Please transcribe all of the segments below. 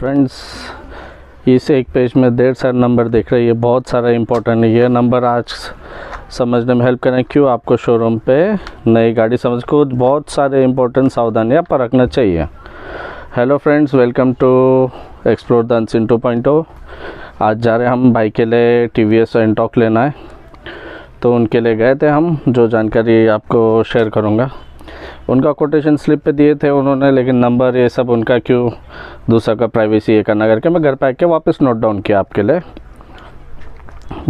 Friends, इस एक page में ढेर सारे नंबर दिख रहे हैं। ये बहुत सारा इंपॉर्टेंट है। ये नंबर आज समझने में हेल्प करें क्यों आपको शोरूम पे नई गाड़ी समझ को बहुत सारे इंपॉर्टेंट सावधानियां परखना चाहिए। Hello friends, welcome to explore the unseen 2.0। आज जा रहे हैं हम भाई के लिए टीवीएस एंटॉक लेना है, तो उनके लिए गए थे हम। जो जानकारी आपको शेयर करूँगा, उनका कोटेशन स्लिप पे दिए थे उन्होंने, लेकिन नंबर ये सब उनका क्यों दूसरा का प्राइवेसी ये करना करके मैं घर पे आके वापस नोट डाउन किया आपके लिए।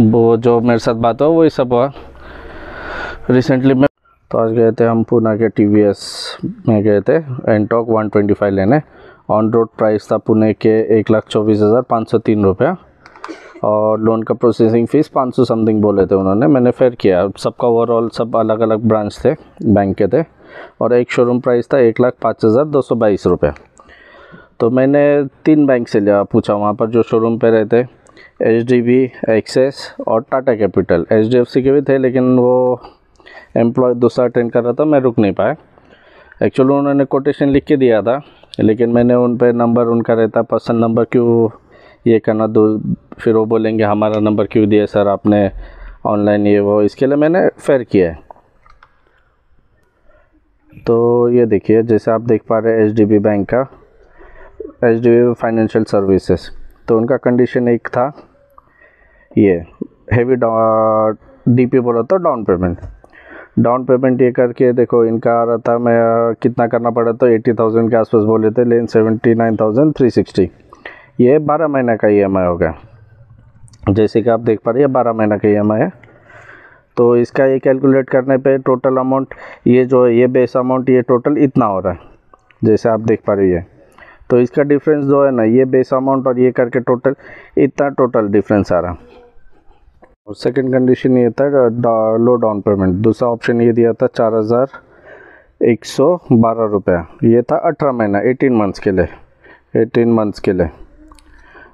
वो जो मेरे साथ बात हुआ वही सब हुआ रिसेंटली में। तो आज गए थे हम पुणे के टीवीएस में गए थे एंटॉक 125 लेने। ऑन रोड प्राइस था पुणे के 1,24,503 रुपया, और लोन का प्रोसेसिंग फ़ीस 500 समथिंग बोले थे उन्होंने। मैंने फेयर किया, सबका ओवरऑल सब अलग अलग ब्रांच थे, बैंक के थे, और एक शोरूम प्राइस था 1,05,222 रुपये। तो मैंने 3 बैंक से लिया, पूछा वहाँ पर जो शोरूम पे रहते, HDB, एक्सेस और टाटा कैपिटल। HDFC के भी थे, लेकिन वो एम्प्लॉय दूसरा अटेंड कर रहा था, मैं रुक नहीं पाया। एक्चुअली उन्होंने कोटेशन लिख के दिया था, लेकिन मैंने उन पे नंबर उनका रहता पर्सनल नंबर क्यों ये करना दो, फिर वो बोलेंगे हमारा नंबर क्यों दिया सर आपने ऑनलाइन ये वो, इसके लिए मैंने फेयर किया है। तो ये देखिए, जैसे आप देख पा रहे हैं HDB बैंक का, HDB फाइनेंशियल सर्विसेज, तो उनका कंडीशन एक था ये हेवी DP बोला तो डाउन पेमेंट ये करके देखो इनका आ रहा था, मैं कितना करना पड़ा तो 80,000 के आसपास बोले थे, लेकिन 79,360। ये 12 महीने का EMI हो गया। जैसे कि आप देख पा रहे हैं 12 महीने का EMI है। तो इसका ये कैलकुलेट करने पे टोटल अमाउंट ये बेस अमाउंट ये टोटल इतना हो रहा है, जैसे आप देख पा रही है। तो इसका डिफरेंस जो है ना, ये बेस अमाउंट और ये करके टोटल इतना टोटल डिफरेंस आ रहा। और सेकंड कंडीशन ये था लो डाउन पेमेंट। दूसरा ऑप्शन ये दिया था 4,112 रुपया। ये था 18 महीना 18 मंथ्स के लिए।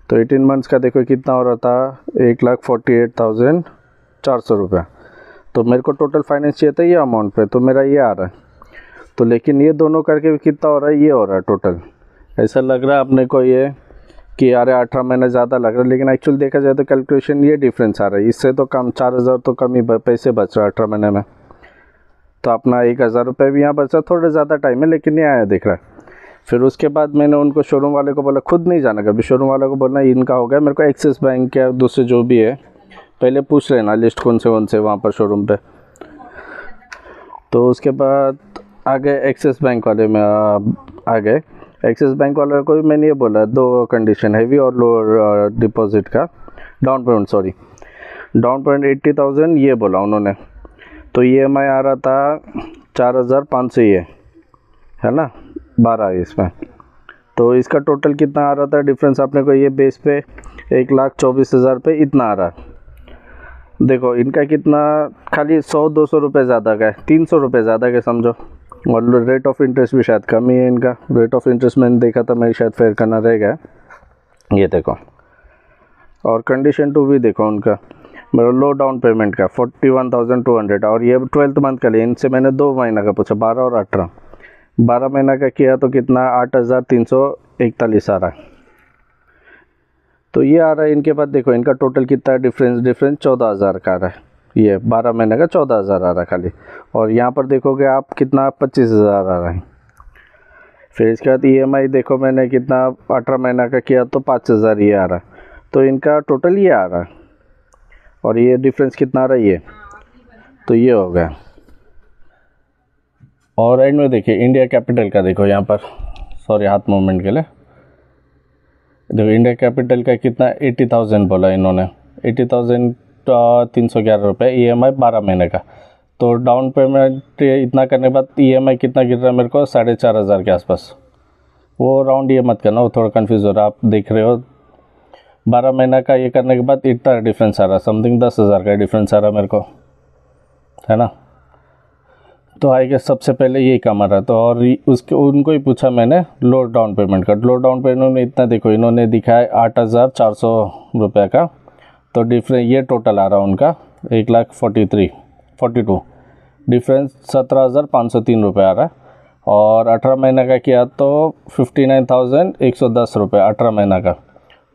तो 18 मंथ्स का देखो कितना हो रहा था, 1,48,400 रुपया। तो मेरे को टोटल फाइनेंस चाहिए था ये अमाउंट पे, तो मेरा ये आ रहा है। तो लेकिन ये दोनों करके भी कितना हो रहा है, ये हो रहा है टोटल। ऐसा लग रहा है अपने को ये कि अरे 18 महीना ज़्यादा लग रहा है, लेकिन एक्चुअली देखा जाए तो कैलकुलेशन ये डिफरेंस आ रहा है। इससे तो कम 4,000 तो कम ही पैसे बच रहा है 18 महीने में। तो अपना 1,000 रुपये भी यहाँ बच रहा, थोड़ा ज़्यादा टाइम है, लेकिन ये आया दिख रहा है। फिर उसके बाद मैंने उनको शोरूम वाले को बोला, खुद नहीं जाना कभी, शोरूम वाले को बोलना इनका हो गया, मेरे को एक्सिस बैंक या दूसरे जो भी है पहले पूछ लेना लिस्ट कौन से वहाँ पर शोरूम पे। तो उसके बाद आगे एक्सिस बैंक वाले में आ गए। एक्सिस बैंक वाले को भी मैंने ये बोला 2 कंडीशन, हेवी और लो डिपॉजिट का डाउन पेमेंट 80,000 ये बोला उन्होंने। तो EMI आ रहा था 4,500 ये है ना, 12 इसमें। तो इसका टोटल कितना आ रहा था डिफरेंस अपने को, ये बेस पे 1,24,000 पे इतना आ रहा। देखो इनका कितना खाली 100-200 रुपये ज़्यादा का है, 300 रुपये ज़्यादा का समझो। और रेट ऑफ इंटरेस्ट भी शायद कम ही है इनका। रेट ऑफ इंटरेस्ट मैंने देखा था, मैं शायद फेयर करना रह गया। ये देखो, और कंडीशन 2 भी देखो उनका, मेरा लो डाउन पेमेंट का 41,200, और ये 12th मंथ का लिए। इनसे मैंने 2 महीना का पूछा, 12 और 18। 12 महीना का किया तो कितना 8,341 आ रहा है। तो ये आ रहा है। इनके बाद देखो इनका टोटल कितना डिफरेंस 14,000 का आ रहा है। ये 12 महीने का 14,000 आ रहा है खाली। और यहाँ पर देखोगे आप कितना 25,000 आ रहा है। फिर इसके बाद EMI देखो मैंने कितना 18 महीना का किया तो 5,000 ये आ रहा है। तो इनका टोटल ये आ रहा है, और ये डिफरेंस कितना आ रहा है ये, तो ये हो गया। और एंड में देखिए इंडिया कैपिटल का, देखो यहाँ पर सॉरी हाथ मूवमेंट के लिए देखो इंडिया कैपिटल का कितना 80,000 बोला इन्होंने, 80,311 रुपये EMI 12 महीने का। तो डाउन पेमेंट इतना करने के बाद EMI कितना गिर रहा है मेरे को, 4,500 के आसपास। वो राउंड ये मत करना, वो थोड़ा कन्फ्यूज़ हो रहा है। आप देख रहे हो 12 महीना का ये करने के बाद इतना डिफरेंस आ रहा, समथिंग 10,000 का डिफरेंस आ रहा मेरे को, है ना। तो आई गेस सबसे पहले यही काम आ रहा। तो और उनको ही पूछा मैंने लो डाउन पेमेंट का। लो डाउन पेमेंट में इतना देखो इन्होंने दिखाया 8,400 रुपये का। तो डिफरेंस ये टोटल आ रहा उनका 1,42,42 डिफरेंस 17,503 रुपये आ रहा है। और 18 महीने का किया तो 59,110 रुपये 18 महीना का,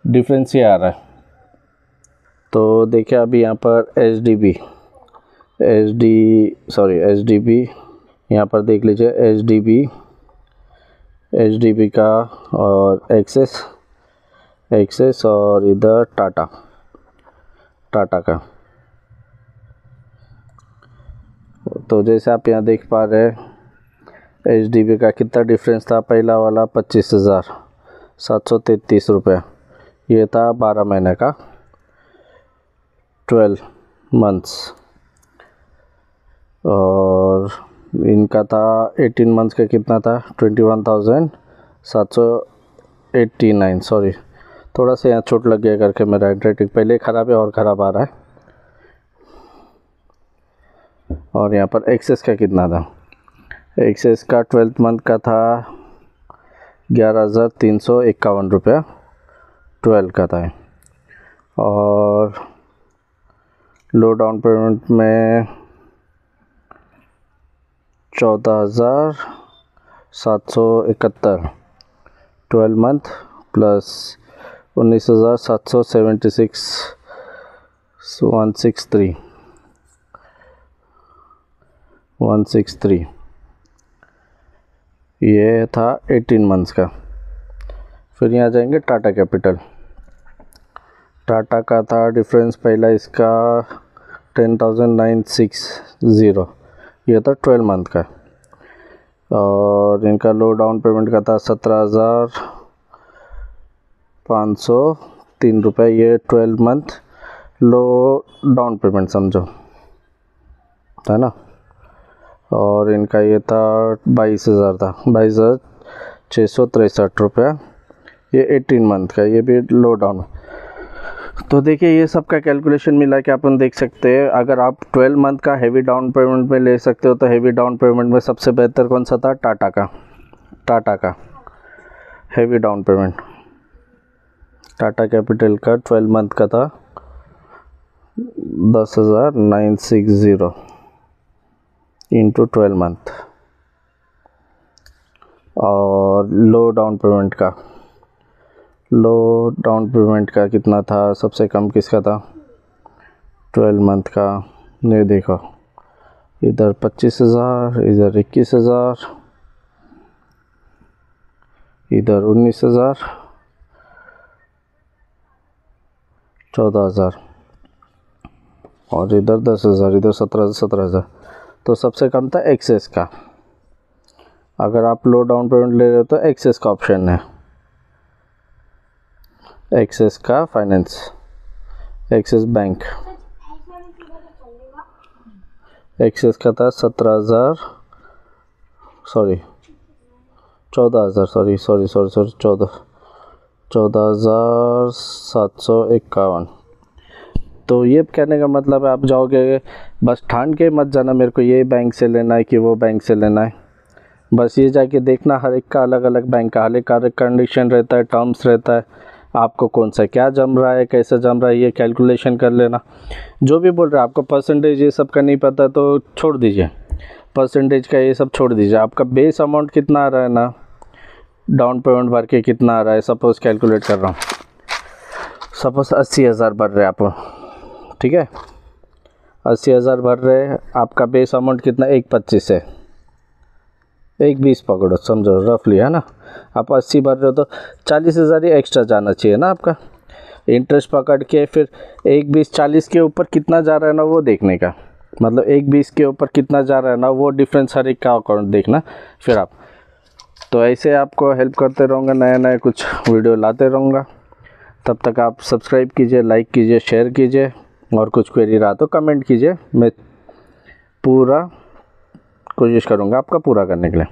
डिफरेंस ये आ रहा है। तो देखिए अभी यहाँ पर एच डी बी यहाँ पर देख लीजिए, एच डी बी का और एक्सेस और इधर टाटा का। तो जैसे आप यहाँ देख पा रहे हैं एच डी बी का कितना डिफरेंस था, पहला वाला 25,733 रुपये, ये था 12 महीने का 12 मंथ्स, और इनका था 18 मंथ्स का कितना था 21,789। सॉरी, थोड़ा सा यहाँ चोट लग गया करके मेरा हैंडराइटिंग पहले ख़राब है और ख़राब आ रहा है। और यहाँ पर एक्सेस का कितना था, एक्सेस का 12 मंथ का था 11,351 रुपया 12 का था, और लो डाउन पेमेंट में 14,771 12 मंथ प्लस 19,776 163 ये था 18 मंथ्स का। फिर यहाँ जाएंगे टाटा कैपिटल। टाटा का था डिफरेंस पहला इसका 10,960, ये था 12 मंथ का, और इनका लो डाउन पेमेंट का था 17,503 रुपये, ये 12 मंथ लो डाउन पेमेंट समझो, है ना। और इनका ये था 22,000 था, 22,663 रुपया, ये 18 मंथ का, ये भी लो डाउन। तो देखिए ये सब का कैलकुलेशन मिला के अपन देख सकते हैं, अगर आप 12 मंथ का हेवी डाउन पेमेंट में ले सकते हो तो हेवी डाउन पेमेंट में सबसे बेहतर कौन सा था, टाटा का heavy down payment. Tata capital का 12 मंथ का था 10,960 इंटू 12 मंथ, और लो डाउन पेमेंट का कितना था, सबसे कम किसका था 12 मंथ का, ये देखो इधर 25,000, इधर 21,000, इधर 19,000, 14,000, और इधर 10,000, इधर 17,000। तो सबसे कम था एक्सेस का। अगर आप लो डाउन पेमेंट ले रहे हो तो एक्सेस का ऑप्शन है, एक्सेस का फाइनेंस, एक्सेस बैंक। एक्सेस का था 14,000 14,751। तो ये कहने का मतलब है आप जाओगे बस ठान के मत जाना मेरे को ये बैंक से लेना है कि वो बैंक से लेना है, बस ये जाके देखना हर एक का अलग अलग बैंक का अलग कंडीशन रहता है, टर्म्स रहता है, आपको कौन सा क्या जम रहा है, कैसे जम रहा है, ये कैलकुलेशन कर लेना। जो भी बोल रहे हैं आपको परसेंटेज ये सब का नहीं पता तो छोड़ दीजिए, परसेंटेज का ये सब छोड़ दीजिए। आपका बेस अमाउंट कितना आ रहा है ना, डाउन पेमेंट भर के कितना आ रहा है, सपोज़ कैलकुलेट कर रहा हूँ, सपोज़ 80,000 भर रहे आप, ठीक है 80,000 भर रहे हैं, आपका बेस अमाउंट कितना 1,25 है, 1,20 पकड़ो समझो रफली, है ना। आप 80 भर रहे हो तो 40,000 ही एक्स्ट्रा जाना चाहिए ना आपका, इंटरेस्ट पकड़ के फिर 1,20 40 के ऊपर कितना जा रहा है ना वो देखने का, मतलब 1,20 के ऊपर कितना जा रहा है ना वो डिफरेंस हर एक का अकाउंट देखना फिर आप। तो ऐसे आपको हेल्प करते रहूँगा, नया कुछ वीडियो लाते रहूँगा। तब तक आप सब्सक्राइब कीजिए, लाइक कीजिए, शेयर कीजिए, और कुछ क्वेरी रहा तो कमेंट कीजिए, मैं पूरा कोशिश करूँगा आपका पूरा करने के लिए।